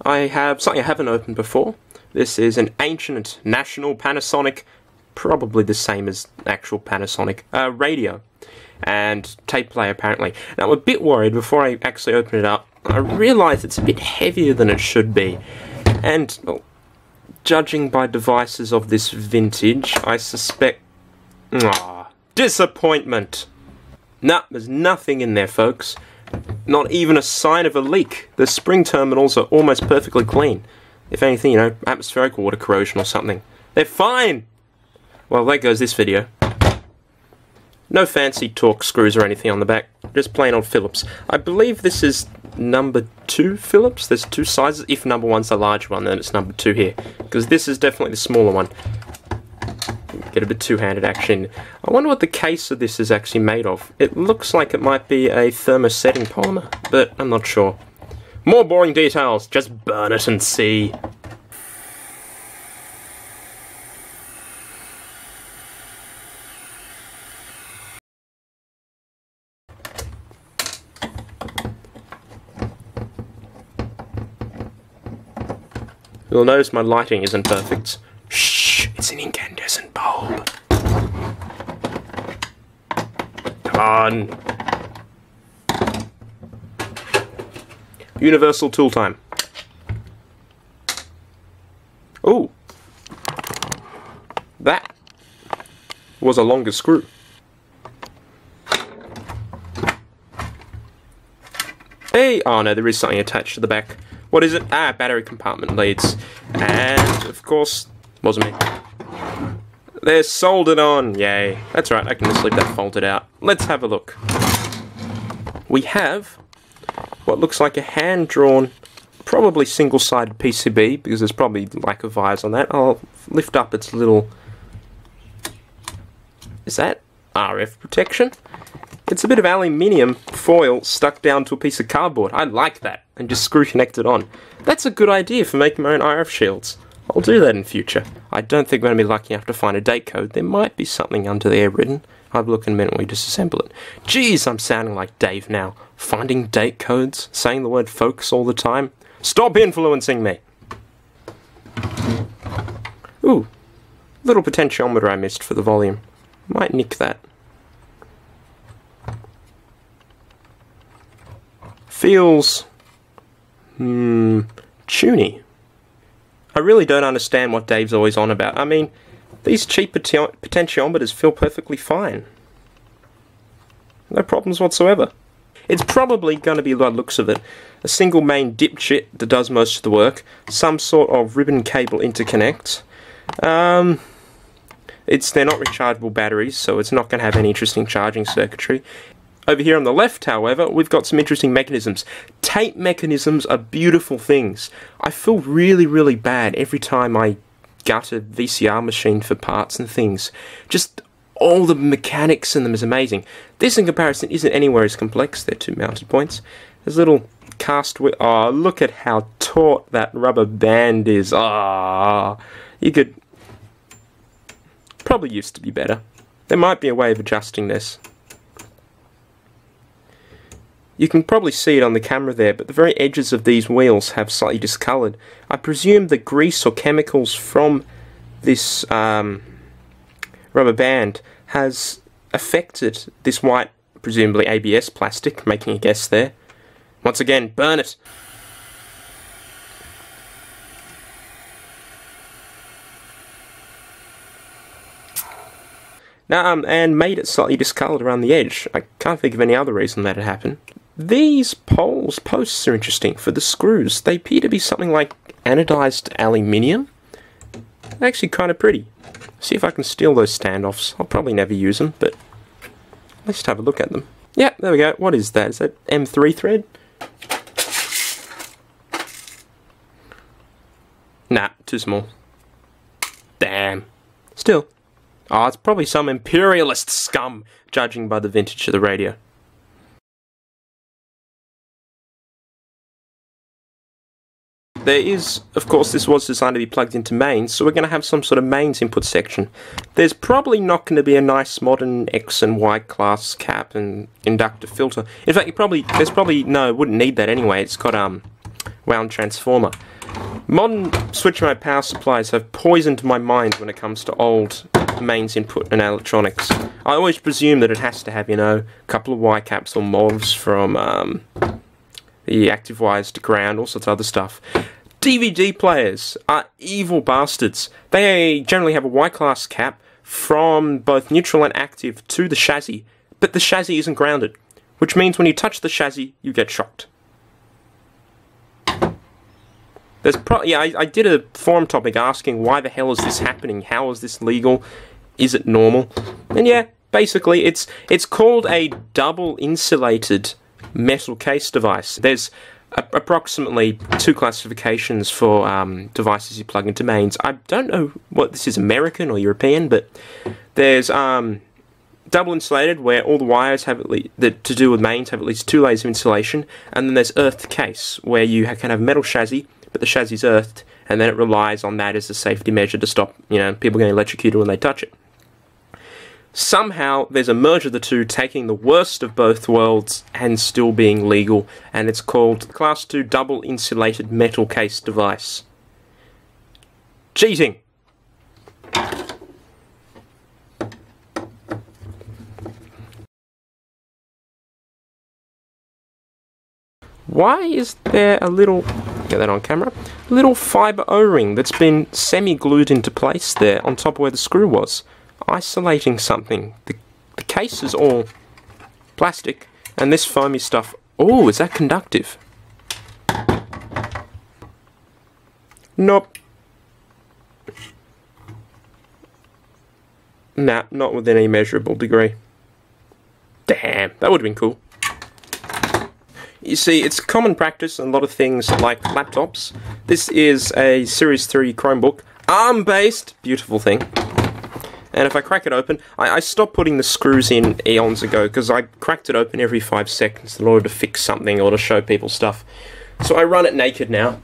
I have something I haven't opened before. This is an ancient national Panasonic, probably the same as actual Panasonic, radio and tape player apparently. Now I'm a bit worried before I actually open it up. I realise it's a bit heavier than it should be, and well, judging by devices of this vintage, I suspect... disappointment! Nah, there's nothing in there, folks. Not even a sign of a leak. The spring terminals are almost perfectly clean. If anything, you know, atmospheric water corrosion or something. They're fine! Well, there goes this video. No fancy Torx screws or anything on the back. Just plain old Phillips. I believe this is number 2 Phillips. There's 2 sizes. If number 1's the large one, then it's number 2 here. Because this is definitely the smaller one. Get a bit two-handed action. I wonder what the case of this is actually made of. It looks like it might be a thermosetting polymer, but I'm not sure. More boring details, just burn it and see. You'll notice my lighting isn't perfect. Shh, it's an incandescent bulb. Come on. Universal tool time. Ooh. That was a longer screw. Hey! Oh no, there is something attached to the back. What is it? Ah, battery compartment leads. And, of course, wasn't me. They're soldered on! Yay. That's right, I can just leave that folded out. Let's have a look. We have what looks like a hand-drawn, probably single-sided PCB, because there's probably lack of wires on that. I'll lift up its little... Is that RF protection? It's a bit of aluminium foil stuck down to a piece of cardboard. I like that. And just screw connect it on. That's a good idea for making my own RF shields. I'll do that in future. I don't think we're going to be lucky enough to find a date code. There might be something under there written. I'll have a look in a minute when we disassemble it. Jeez, I'm sounding like Dave now. Finding date codes, saying the word folks all the time. Stop influencing me! Ooh, little potentiometer I missed for the volume. Might nick that. Feels... tuny. I really don't understand what Dave's always on about. I mean, these cheap potentiometers feel perfectly fine. No problems whatsoever. It's probably going to be, by the looks of it, a single main dipchit that does most of the work, some sort of ribbon cable interconnect. They're not rechargeable batteries, so it's not going to have any interesting charging circuitry. Over here on the left, however, we've got some interesting mechanisms. Tape mechanisms are beautiful things. I feel really, really bad every time I gut a VCR machine for parts and things. Just all the mechanics in them is amazing. This, in comparison, isn't anywhere as complex. They're 2 mounted points. There's a little cast wheel. Oh, look at how taut that rubber band is. Ah, you could... Probably used to be better. There might be a way of adjusting this. You can probably see it on the camera there, but the very edges of these wheels have slightly discoloured. I presume the grease or chemicals from this rubber band has affected this white, presumably ABS plastic, making a guess there. Once again, burn it! Now, and made it slightly discoloured around the edge. I can't think of any other reason that it happened. These posts are interesting for the screws. They appear to be something like anodized aluminium. They're actually kind of pretty. See if I can steal those standoffs. I'll probably never use them, but let's just have a look at them. Yeah, there we go. What is that? Is that M3 thread? Nah, too small. Damn. Still. Oh, it's probably some imperialist scum, judging by the vintage of the radio. There is, of course, this was designed to be plugged into mains, so we're going to have some sort of mains input section. There's probably not going to be a nice modern X and Y class cap and inductor filter. In fact, wouldn't need that anyway. It's got wound transformer. Modern switch mode power supplies have poisoned my mind when it comes to old mains input and electronics. I always presume that it has to have, you know, a couple of Y caps or MOVs from the active wires to ground, all sorts of other stuff. DVD players are evil bastards. They generally have a Y-class cap from both neutral and active to the chassis, but the chassis isn't grounded, which means when you touch the chassis, you get shocked. I did a forum topic asking why the hell is this happening? How is this legal? Is it normal? And yeah, basically it's called a double insulated metal case device. There's approximately 2 classifications for devices you plug into mains. I don't know what this is, American or European, but there's double insulated, where all the wires have to do with mains have at least 2 layers of insulation, and then there's earthed case, where you can have metal chassis, but the chassis is earthed, and then it relies on that as a safety measure to stop, you know, people getting electrocuted when they touch it. Somehow, there's a merge of the two, taking the worst of both worlds and still being legal, and it's called Class 2 Double Insulated Metal Case Device. Cheating! Why is there a little, get that on camera, little fibre O-ring that's been semi-glued into place there on top of where the screw was, isolating something? The case is all plastic, and this foamy stuff, oh, is that conductive? Nope. Nah, not with any measurable degree. Damn, that would have been cool. You see, it's common practice in a lot of things like laptops. This is a Series 3 Chromebook, ARM-based, beautiful thing. And if I crack it open, I stopped putting the screws in eons ago, because I cracked it open every 5 seconds in order to fix something or to show people stuff. So I run it naked now.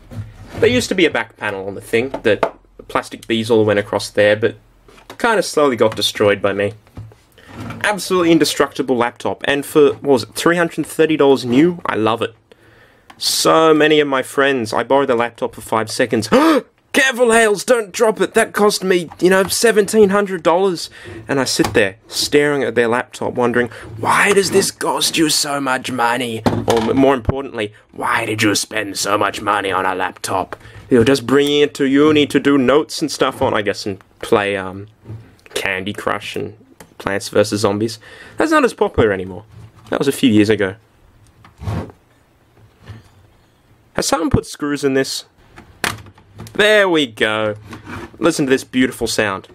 There used to be a back panel on the thing, that plastic bezel went across there, but kind of slowly got destroyed by me. Absolutely indestructible laptop, and for, what was it, $330 new? I love it. So many of my friends, I borrowed the laptop for 5 seconds. Careful, Hales, don't drop it, that cost me, you know, $1,700. And I sit there, staring at their laptop, wondering, why does this cost you so much money? Or more importantly, why did you spend so much money on a laptop? You're just bringing it to uni to do notes and stuff on, I guess, and play Candy Crush and Plants vs. Zombies. That's not as popular anymore. That was a few years ago. Has someone put screws in this? There we go. Listen to this beautiful sound.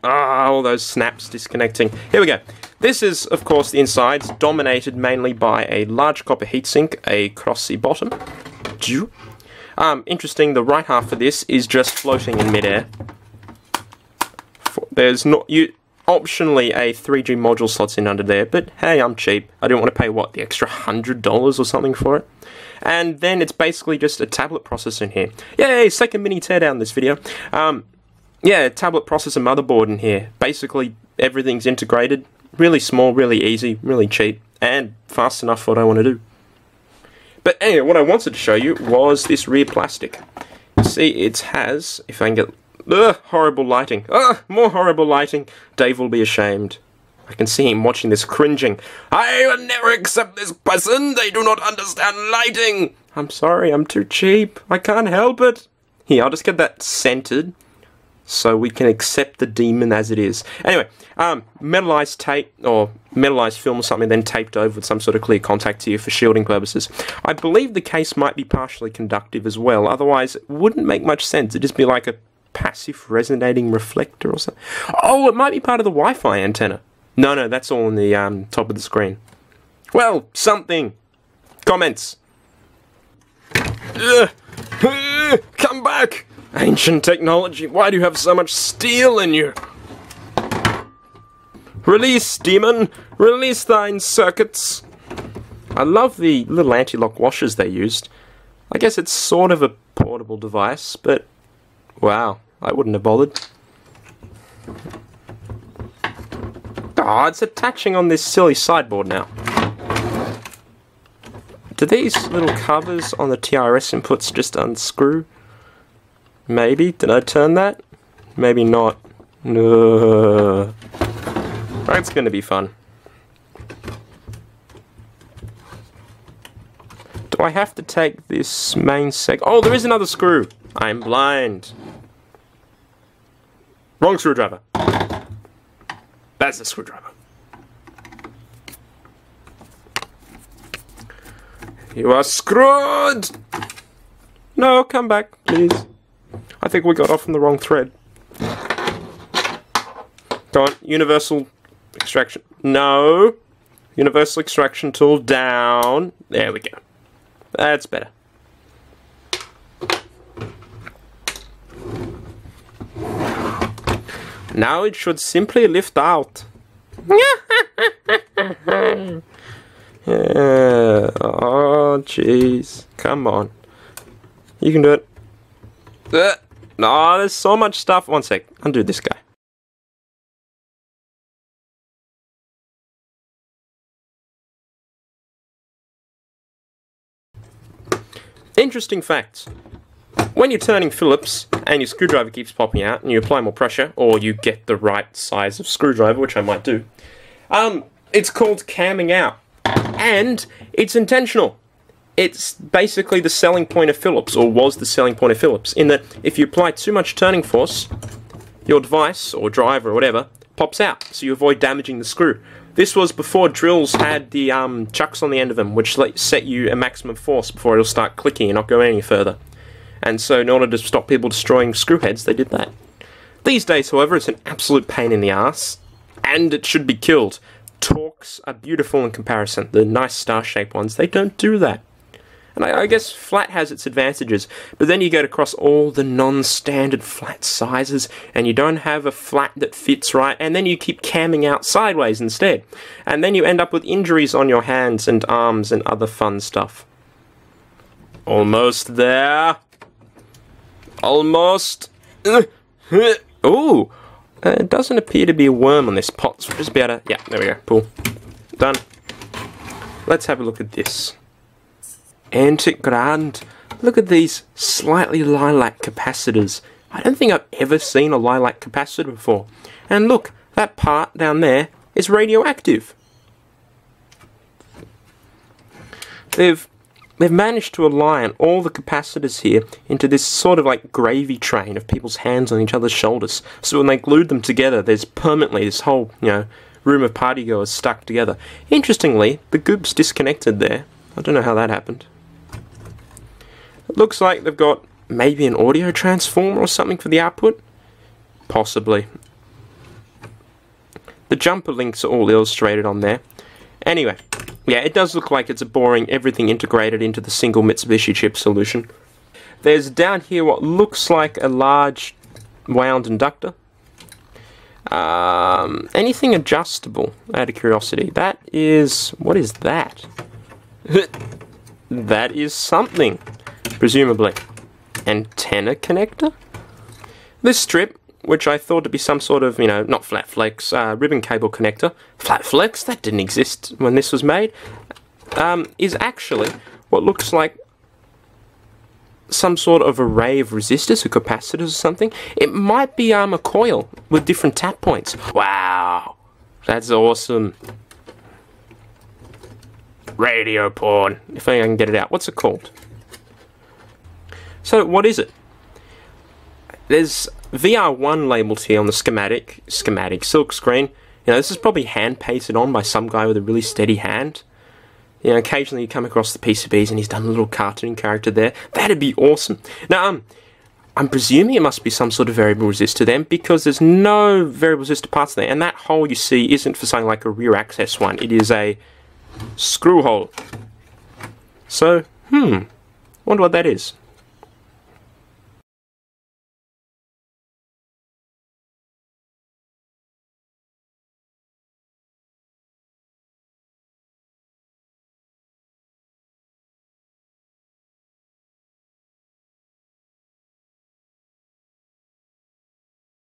Ah, all those snaps disconnecting. Here we go. This is, of course, the insides, dominated mainly by a large copper heatsink, a crossy bottom. Interesting, the right half of this is just floating in midair. There's not optionally a 3G module slots in under there, but hey, I'm cheap. I didn't want to pay, what, the extra $100 or something for it? And then it's basically just a tablet processor in here. Yay, second mini teardown this video. Yeah, tablet processor motherboard in here. Basically, everything's integrated. Really small, really easy, really cheap, and fast enough for what I want to do. But anyway, what I wanted to show you was this rear plastic. See, it has, if I can get... horrible lighting. More horrible lighting. Dave will be ashamed. I can see him watching this cringing. I will never accept this person. They do not understand lighting. I'm sorry, I'm too cheap. I can't help it. Here, I'll just get that centered so we can accept the demon as it is. Anyway, metallized tape or metallized film or something, then taped over with some sort of clear contact here for shielding purposes. I believe the case might be partially conductive as well. Otherwise, it wouldn't make much sense. It'd just be like a passive resonating reflector or something. Oh, it might be part of the Wi-Fi antenna. No, that's all on the top of the screen. Well, something. Comments. Come back! Ancient technology, why do you have so much steel in you? Release, demon! Release thine circuits! I love the little anti-lock washers they used. I guess it's sort of a portable device, but wow, I wouldn't have bothered. Oh, it's attaching on this silly sideboard now. Do these little covers on the TRS inputs just unscrew? Maybe. Did I turn that? Maybe not. No. That's going to be fun. Do I have to take this main Oh, there is another screw. I'm blind. Wrong screwdriver. That's the screwdriver. You are screwed! No, come back, please. I think we got off on the wrong thread. Go on, universal extraction. No. Universal extraction tool down. There we go. That's better. Now it should simply lift out. Yeah. Oh, jeez. Come on. You can do it. No, there's so much stuff. One sec. Undo this guy. Interesting facts. When you're turning Phillips and your screwdriver keeps popping out and you apply more pressure, or you get the right size of screwdriver, which I might do, it's called camming out. And it's intentional. It's basically the selling point of Phillips, or was the selling point of Phillips, in that if you apply too much turning force, your device, or driver, or whatever, pops out, so you avoid damaging the screw. This was before drills had the chucks on the end of them, which set you a maximum force before it'll start clicking and not go any further. And so in order to stop people destroying screw heads, they did that. These days, however, it's an absolute pain in the ass, and it should be killed. Torques are beautiful in comparison. The nice star-shaped ones, they don't do that. And I guess flat has its advantages, but then you get across all the non-standard flat sizes, and you don't have a flat that fits right, and then you keep camming out sideways instead. And then you end up with injuries on your hands and arms and other fun stuff. Almost there. Almost. Ooh. It doesn't appear to be a worm on this pot, so we'll just be able to... Yeah, there we go. Pull. Done. Let's have a look at this. Ain't it grand? Look at these slightly lilac capacitors. I don't think I've ever seen a lilac capacitor before. And look, that part down there is radioactive. They've managed to align all the capacitors here into this sort of like gravy train of people's hands on each other's shoulders. So when they glued them together, there's permanently this whole, room of partygoers stuck together. Interestingly, the goop's disconnected there. I don't know how that happened. It looks like they've got maybe an audio transformer or something for the output. Possibly. The jumper links are all illustrated on there. Anyway, yeah, it does look like it's a boring everything integrated into the single Mitsubishi chip solution. There's down here what looks like a large wound inductor. Anything adjustable, out of curiosity. That is... what is that? That is something, presumably. Antenna connector? This strip, which I thought to be some sort of, not flat flex, ribbon cable connector. Flat flex? That didn't exist when this was made. Is actually what looks like some sort of array of resistors or capacitors or something. It might be a coil with different tap points. Wow, that's awesome. Radio porn, if I can get it out. What's it called? So, what is it? There's VR1 labeled here on the schematic silk screen. This is probably hand pasted on by some guy with a really steady hand. Occasionally you come across the PCBs and he's done a little cartoon character there. That'd be awesome. Now, I'm presuming it must be some sort of variable resistor then, because there's no variable resistor parts there, and that hole you see isn't for something like a rear access one. It is a screw hole. So, wonder what that is.